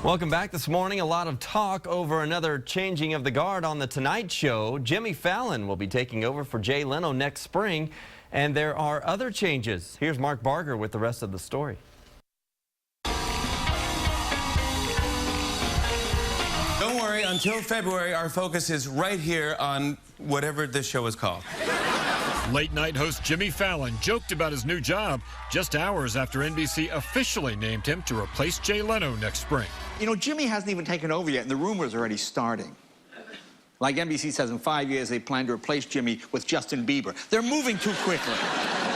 Welcome back this morning. A lot of talk over another changing of the guard on The Tonight Show. Jimmy Fallon will be taking over for Jay Leno next spring, and there are other changes. Here's Mark Barger with the rest of the story. Don't worry, until February, our focus is right here on whatever this show is called. Late night host Jimmy Fallon joked about his new job just hours after NBC officially named him to replace Jay Leno next spring. You know, Jimmy hasn't even taken over yet, and the rumors are already starting. Like NBC says, in 5 years, they plan to replace Jimmy with Justin Bieber. They're moving too quickly.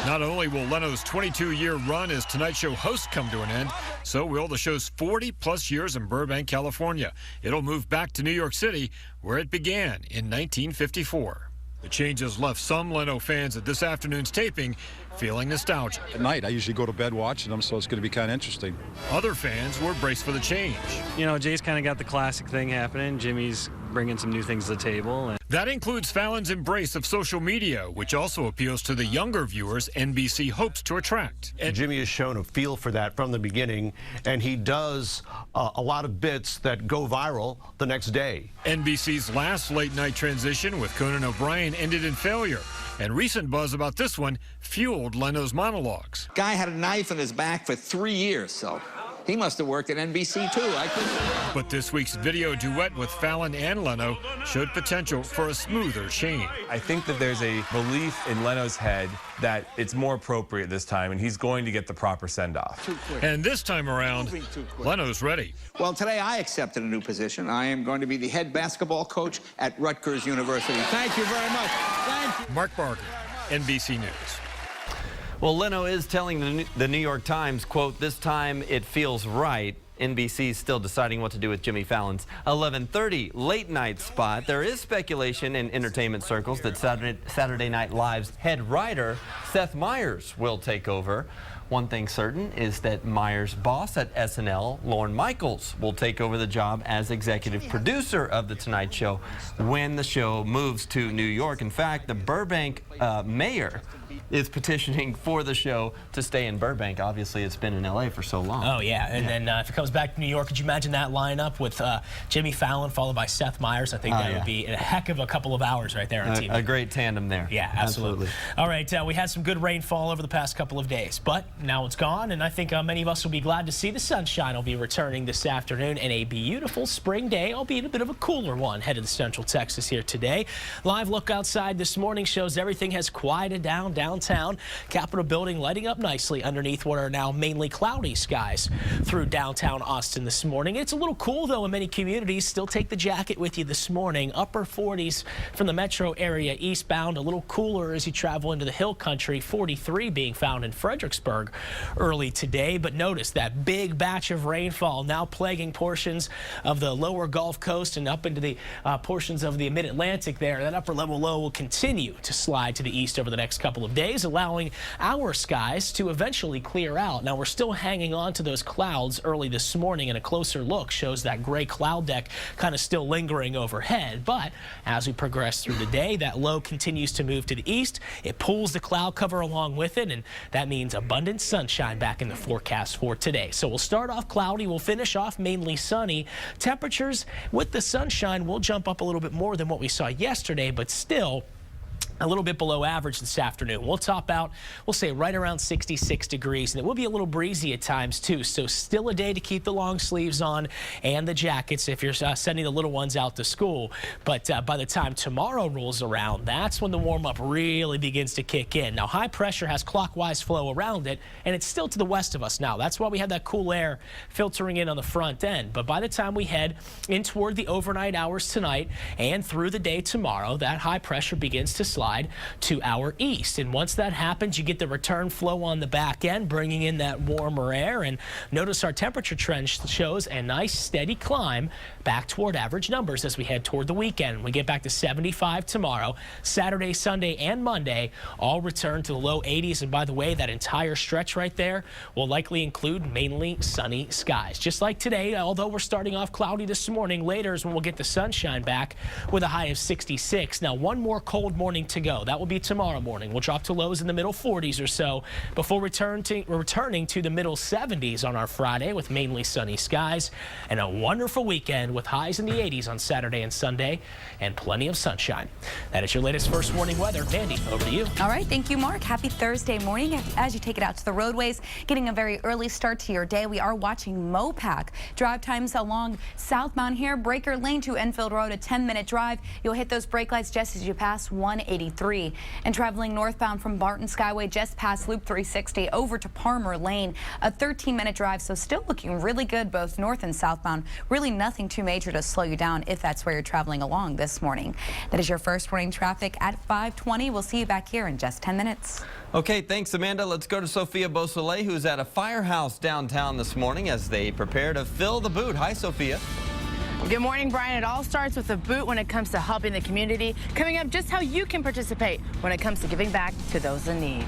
Not only will Leno's 22-year run as Tonight Show host come to an end, so will the show's 40-plus years in Burbank, California. It'll move back to New York City, where it began in 1954. The changes left some Leno fans at this afternoon's taping feeling nostalgic. At night, I usually go to bed watching them, so it's going to be kind of interesting. Other fans were braced for the change. You know, Jay's kind of got the classic thing happening. Jimmy's bringing some new things to the table. That includes Fallon's embrace of social media, which also appeals to the younger viewers NBC hopes to attract. And Jimmy has shown a feel for that from the beginning, and he does a lot of bits that go viral the next day. NBC's last late-night transition with Conan O'Brien ended in failure, and recent buzz about this one fueled Leno's monologues. Guy had a knife in his back for 3 years, so he must have worked at NBC, too. But this week's video duet with Fallon and Leno showed potential for a smoother change. I think that there's a belief in Leno's head that it's more appropriate this time, and he's going to get the proper send-off. And this time around, Leno's ready. Well, today I accepted a new position. I am going to be the head basketball coach at Rutgers University. Thank you very much. Thank you. Mark Barger, NBC News. Well, Leno is telling the New York Times, quote, "This time it feels right." NBC is still deciding what to do with Jimmy Fallon's 11:30 late night spot. There is speculation in entertainment circles that Saturday Night Live's head writer, Seth Meyers, will take over. One thing certain is that Meyers' boss at SNL, Lorne Michaels, will take over the job as executive producer of The Tonight Show when the show moves to New York. In fact, the Burbank mayor is petitioning for the show to stay in Burbank. Obviously, it's been in LA for so long. Oh, yeah. And then if it comes back to New York, could you imagine that lineup with Jimmy Fallon followed by Seth Meyers? I think that would be a heck of a couple of hours right there on TV. A great tandem there. Yeah, absolutely. All right, we had some good rainfall over the past couple of days, but now it's gone, and I think many of us will be glad to see the sunshine will be returning this afternoon and a beautiful spring day, albeit a bit of a cooler one, headed to Central Texas here today. Live look outside this morning shows everything has quieted down downtown. Capitol building lighting up nicely underneath what are now mainly cloudy skies through downtown Austin this morning. It's a little cool, though, in many communities. Still take the jacket with you this morning. Upper 40s from the metro area eastbound, a little cooler as you travel into the hill country. 43 being found in Fredericksburg early today, but notice that big batch of rainfall now plaguing portions of the lower Gulf Coast and up into the portions of the mid-Atlantic there. That upper level low will continue to slide to the east over the next couple of days, allowing our skies to eventually clear out. Now, we're still hanging on to those clouds early this morning, and a closer look shows that gray cloud deck kind of still lingering overhead. But as we progress through the day, that low continues to move to the east. It pulls the cloud cover along with it, and that means abundant sunshine back in the forecast for today. So we'll start off cloudy. We'll finish off mainly sunny. Temperatures with the sunshine will jump up a little bit more than what we saw yesterday, but still a little bit below average this afternoon. We'll top out, we'll say right around 66 degrees, and it will be a little breezy at times too. So still a day to keep the long sleeves on and the jackets if you're sending the little ones out to school. But by the time tomorrow rolls around, that's when the warm-up really begins to kick in. Now, high pressure has clockwise flow around it, and it's still to the west of us now. That's why we have that cool air filtering in on the front end. But by the time we head in toward the overnight hours tonight and through the day tomorrow, that high pressure begins to slide to our east. And once that happens, you get the return flow on the back end, bringing in that warmer air. And notice our temperature trend shows a nice steady climb back toward average numbers as we head toward the weekend. We get back to 75 tomorrow. Saturday, Sunday, and Monday all return to the low 80s. And by the way, that entire stretch right there will likely include mainly sunny skies. Just like today, although we're starting off cloudy this morning, later is when we'll get the sunshine back with a high of 66. Now, one more cold morning to to go. That will be tomorrow morning. We'll drop to lows in the middle 40s or so before returning to the middle 70s on our Friday with mainly sunny skies, and a wonderful weekend with highs in the 80s on Saturday and Sunday and plenty of sunshine. That is your latest First Warning weather. Mandy, over to you. All right, thank you, Mark. Happy Thursday morning as you take it out to the roadways. Getting a very early start to your day. We are watching Mopac. Drive times along southbound here, Breaker Lane to Enfield Road, a 10-minute drive. You'll hit those brake lights just as you pass 183. And traveling northbound from Barton Skyway just past Loop 360 over to Palmer Lane, a 13-minute drive. So still looking really good both north and southbound. Really nothing too major to slow you down if that's where you're traveling along this morning. That is your First Warning traffic at 5:20. We'll see you back here in just 10 minutes. Okay, thanks, Amanda. Let's go to Sophia Beausoleil, who's at a firehouse downtown this morning as they prepare to fill the boot. Hi, Sophia. Good morning, Brian. It all starts with a boot when it comes to helping the community. Coming up, just how you can participate when it comes to giving back to those in need.